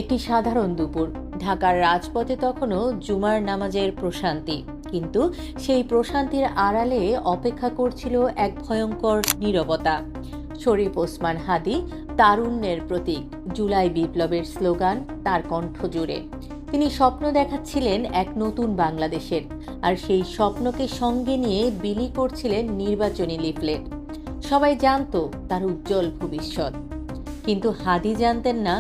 একটি সাধারণ দুপুর। ঢাকার রাজপথে তখনও জুমার নামাজের প্রশান্তি, কিন্তু সেই প্রশান্তির আড়ালে অপেক্ষা করছিল এক ভয়ঙ্কর নীরবতা। শরীফ ওসমান হাদী, তারুণ্যের প্রতীক, জুলাই বিপ্লবের স্লোগান তার কণ্ঠ জুড়ে। তিনি স্বপ্ন দেখাচ্ছিলেন এক নতুন বাংলাদেশের, আর সেই স্বপ্নকে সঙ্গে নিয়ে বিলি করছিলেন নির্বাচনী লিফলেট। সবাই জানত তার উজ্জ্বল ভবিষ্যৎ, কিন্তু হাদী জানতেন না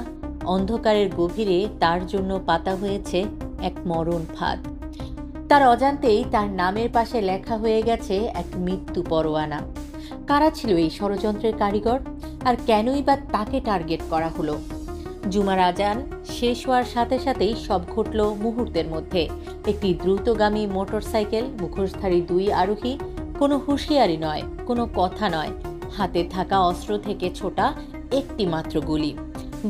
অন্ধকারের গভীরে তার জন্য পাতা হয়েছে এক মরণ ফাঁদ। তার অজান্তেই তার নামের পাশে লেখা হয়ে গেছে এক মৃত্যু পরোয়ানা। কারা ছিল এই ষড়যন্ত্রের কারিগর, আর কেনই বা তাকে টার্গেট করা হলো? জুমার আজান শেষ হওয়ার সাথে সাথেই সব ঘটল মুহূর্তের মধ্যে। একটি দ্রুতগামী মোটরসাইকেল, মুখোশধারী দুই আরোহী, কোনো হুঁশিয়ারি নয়, কোনো কথা নয়, হাতে থাকা অস্ত্র থেকে ছোটা একটি মাত্র গুলি।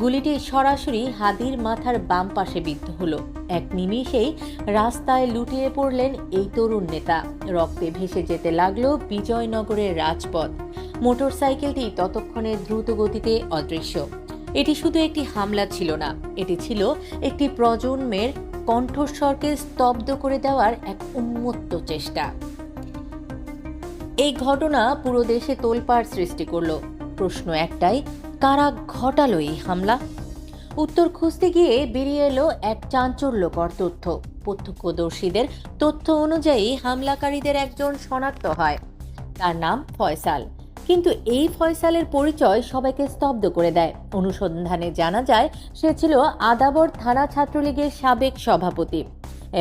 গুলিটি সরাসরি হাদীর মাথার বাম পাশে বিদ্ধ হলো। এক নিমিষেই রাস্তায় লুটিয়ে পড়লেন এই তরুণ নেতা। রক্তে ভেসে যেতে লাগলো বিজয়নগরের রাজপথ। মোটরসাইকেলটি ততক্ষণে দ্রুত গতিতে অদৃশ্য। এটি শুধু একটি হামলা ছিল না, এটি ছিল একটি প্রজন্মের কণ্ঠস্বরকে স্তব্ধ করে দেওয়ার এক উন্মত্ত চেষ্টা। এই ঘটনা পুরো দেশে তোলপাড় সৃষ্টি করলো। প্রশ্ন একটাই, কারা ঘটালো এই হামলা? উত্তর খুঁজতে গিয়ে বেরিয়ে এলো এক চাঞ্চল্যকর তথ্য। প্রত্যক্ষদর্শীদের তথ্য অনুযায়ী হামলাকারীদের একজন শনাক্ত হয়। তার নাম ফয়সাল। কিন্তু এই ফয়সালের পরিচয় সবাইকে স্তব্ধ করে দেয়। অনুসন্ধানে জানা যায় সে ছিল আদাবর থানা ছাত্রলীগের সাবেক সভাপতি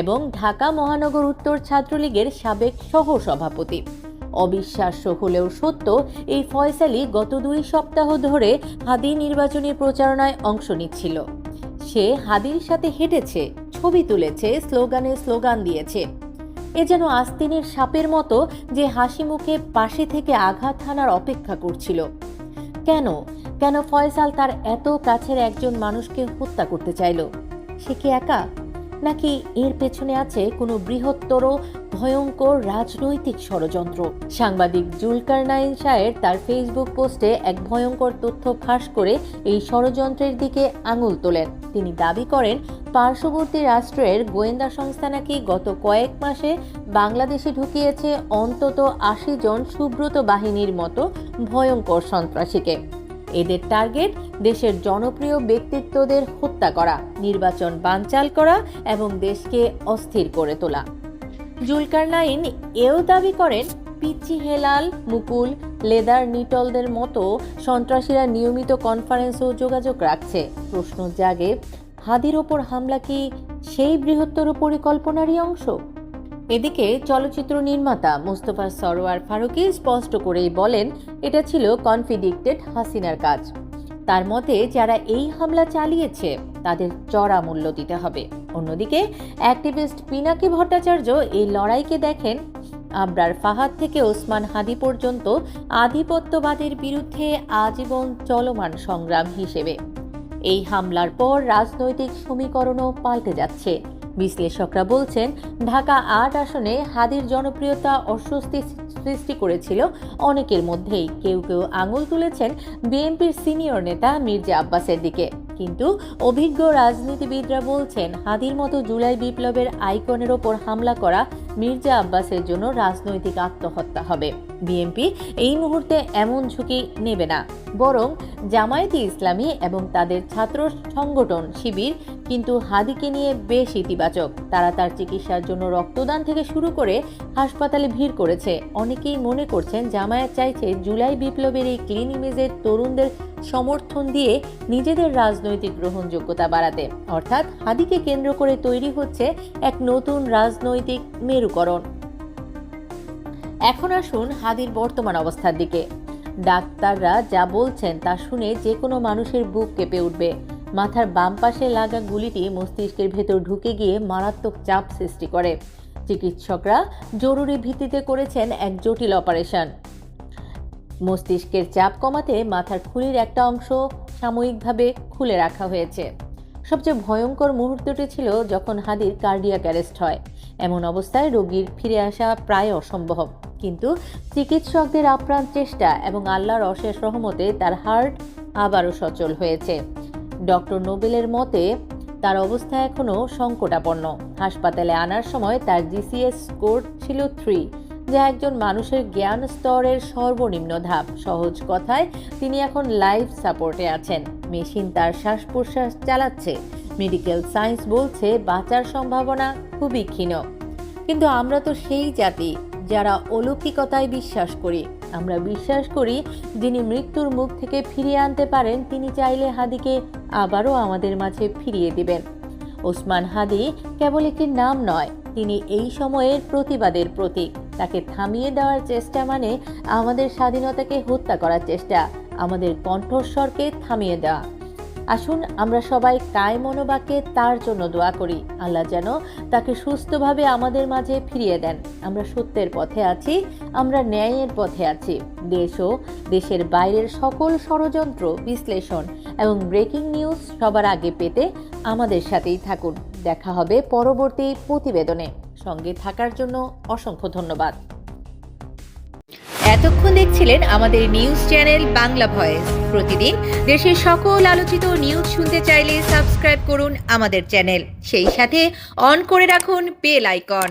এবং ঢাকা মহানগর উত্তর ছাত্রলীগের সাবেক সহ সভাপতি। অবিশ্বাস্য হলেও সত্য, এই ফয়সালই গত 2 সপ্তাহ ধরে হাদী নির্বাচনী প্রচারণায় অংশ নিচ্ছিল। সে হাদীর সাথে হেঁটেছে, ছবি তুলেছে, স্লোগান দিয়েছে। এ যেন আস্তিনের সাপের মতো যে হাসি মুখে পাশে থেকে আঘাত হানার অপেক্ষা করছিল। কেন কেন ফয়সাল তার এত কাছের একজন মানুষকে হত্যা করতে চাইল? সে কি একা, নাকি এর পেছনে আছে কোনো বৃহত্তর ভয়ঙ্কর রাজনৈতিক ষড়যন্ত্র? সাংবাদিক জুলকারনাইন সাহেব তার ফেসবুক পোস্টে এক ভয়ঙ্কর তথ্য ফাঁস করে এই ষড়যন্ত্রের দিকে আঙুল তোলেন। তিনি দাবি করেন, পার্শ্ববর্তী রাষ্ট্রের গোয়েন্দা সংস্থা নাকি গত কয়েক মাসে বাংলাদেশে ঢুকিয়েছে অন্তত 80 জন সুব্রত বাহিনীর মতো ভয়ঙ্কর সন্ত্রাসীকে। এদের টার্গেট দেশের জনপ্রিয় ব্যক্তিত্বদের হত্যা করা, নির্বাচন বানচাল করা এবং দেশকে অস্থির করে তোলা। জুলকারনাইন এও দাবি করেন, পিচ্চি হেলাল, মুকুল, লেদার নিটলদের মতো সন্ত্রাসীরা নিয়মিত কনফারেন্স ও যোগাযোগ রাখছে। প্রশ্ন জাগে, হাদীর ওপর হামলা কি সেই বৃহত্তর পরিকল্পনারই অংশ? এদিকে চলচ্চিত্র নির্মাতা মোস্তফা সরোয়ার ফারুকী স্পষ্ট করেই বলেন, এটা ছিল কনফিডিক্টেড হাসিনার কাজ। তার মতে যারা এই হামলা চালিয়েছে তাদের চড়া মূল্য দিতে হবে। অন্যদিকে অ্যাক্টিভিস্ট পিনাকি ভট্টাচার্য এই লড়াইকে দেখেন আবরার ফাহাদ থেকে ওসমান হাদী পর্যন্ত আধিপত্যবাদের বিরুদ্ধে আজীবন চলমান সংগ্রাম হিসেবে। এই হামলার পর রাজনৈতিক সমীকরণও পাল্টে যাচ্ছে। বিশ্লেষকরা বলছেন, ঢাকা 8 আসনে হাদীর জনপ্রিয়তা অস্বস্তি সৃষ্টি করেছিল অনেকের মধ্যেই। কেউ কেউ আঙুল তুলেছেন বিএনপির সিনিয়র নেতা মির্জা আব্বাসের দিকে। কিন্তু অভিজ্ঞ রাজনীতিবিদরা বলছেন, হাদীর মতো জুলাই বিপ্লবের আইকনের ওপর হামলা করা মির্জা আব্বাসের জন্য রাজনৈতিক আত্মহত্যা হবে। বিএনপি এই মুহূর্তে এমন ঝুঁকি নেবে না, বরং জামায়াতে ইসলামী এবং তাদের ছাত্র সংগঠন শিবির কিন্তু হাদীকে নিয়ে বেশ ইতিবাচক। তারা তার চিকিৎসার জন্য রক্তদান থেকে শুরু করে হাসপাতালে ভিড় করেছে। অনেকেই মনে করছেন জামায়াত চাইছে জুলাই বিপ্লবের এই ক্লিন ইমেজের তরুণদের সমর্থন দিয়ে নিজেদের রাজনৈতিক গ্রহণযোগ্যতা বাড়াতে। অর্থাৎ হাদীকে কেন্দ্র করে তৈরি হচ্ছে এক নতুন রাজনৈতিক মেরুকরণ। এখন আসুন হাদীর বর্তমান অবস্থার দিকে। ডাক্তাররা যা বলছেন তা শুনে যে কোনো মানুষের বুক কেঁপে উঠবে। মাথার বাম পাশে লাগা গুলিটি মস্তিষ্কের ভেতর ঢুকে গিয়ে মারাত্মক চাপ সৃষ্টি করে। চিকিৎসকরা জরুরি ভিত্তিতে করেছেন এক জটিল অপারেশন। মস্তিষ্কের চাপ কমাতে মাথার খুলির একটা অংশ সাময়িকভাবে খুলে রাখা হয়েছে। সবচেয়ে ভয়ঙ্কর মুহূর্তটি ছিল যখন হাদীর কার্ডিয়াক অ্যারেস্ট হয়। এমন অবস্থায় রোগীর ফিরে আসা প্রায় অসম্ভব, কিন্তু চিকিৎসকদের আপ্রাণ চেষ্টা এবং আল্লাহর অশেষ রহমতে তার হার্ট আবারও সচল হয়েছে। ডক্টর নোবেলের মতে তার অবস্থা এখনও সংকটাপন্ন। হাসপাতালে আনার সময় তার জিসিএস স্কোর ছিল 3, যা একজন মানুষের জ্ঞান স্তরের সর্বনিম্ন ধাপ। সহজ কথায় তিনি এখন লাইফ সাপোর্টে আছেন। মেশিন তার শ্বাস প্রশ্বাস চালাচ্ছে। মেডিকেল সায়েন্স বলছে বাঁচার সম্ভাবনা খুবই ক্ষীণ। কিন্তু আমরা তো সেই জাতি যারা অলৌকিকতায় বিশ্বাস করি। আমরা বিশ্বাস করি যিনি মৃত্যুর মুখ থেকে ফিরিয়ে আনতে পারেন, তিনি চাইলে হাদিকে আবারও আমাদের মাঝে ফিরিয়ে দিবেন। ওসমান হাদি কেবল একটি নাম নয়, তিনি এই সময়ের প্রতিবাদের প্রতীক। তাকে থামিয়ে দেওয়ার চেষ্টা মানে আমাদের স্বাধীনতাকে হত্যা করার চেষ্টা, আমাদের কণ্ঠস্বরকে থামিয়ে দেওয়া। আসুন আমরা সবাই কায় মনোবাক্যে তার জন্য দোয়া করি, আল্লাহ যেন তাকে সুস্থভাবে আমাদের মাঝে ফিরিয়ে দেন। আমরা সত্যের পথে আছি, আমরা ন্যায়ের পথে আছি। দেশ ও দেশের বাইরের সকল ষড়যন্ত্র, বিশ্লেষণ এবং ব্রেকিং নিউজ সবার আগে পেতে আমাদের সাথেই থাকুন। দেখা হবে পরবর্তী প্রতিবেদনে। সঙ্গে থাকার জন্য অসংখ্য ধন্যবাদ। এতক্ষণ দেখছিলেন আমাদের নিউজ চ্যানেল বাংলা ভয়েস। প্রতিদিন দেশের সকল আলোচিত নিউজ শুনতে চাইলে সাবস্ক্রাইব করুন আমাদের চ্যানেল, সেই সাথে অন করে রাখুন বেল আইকন।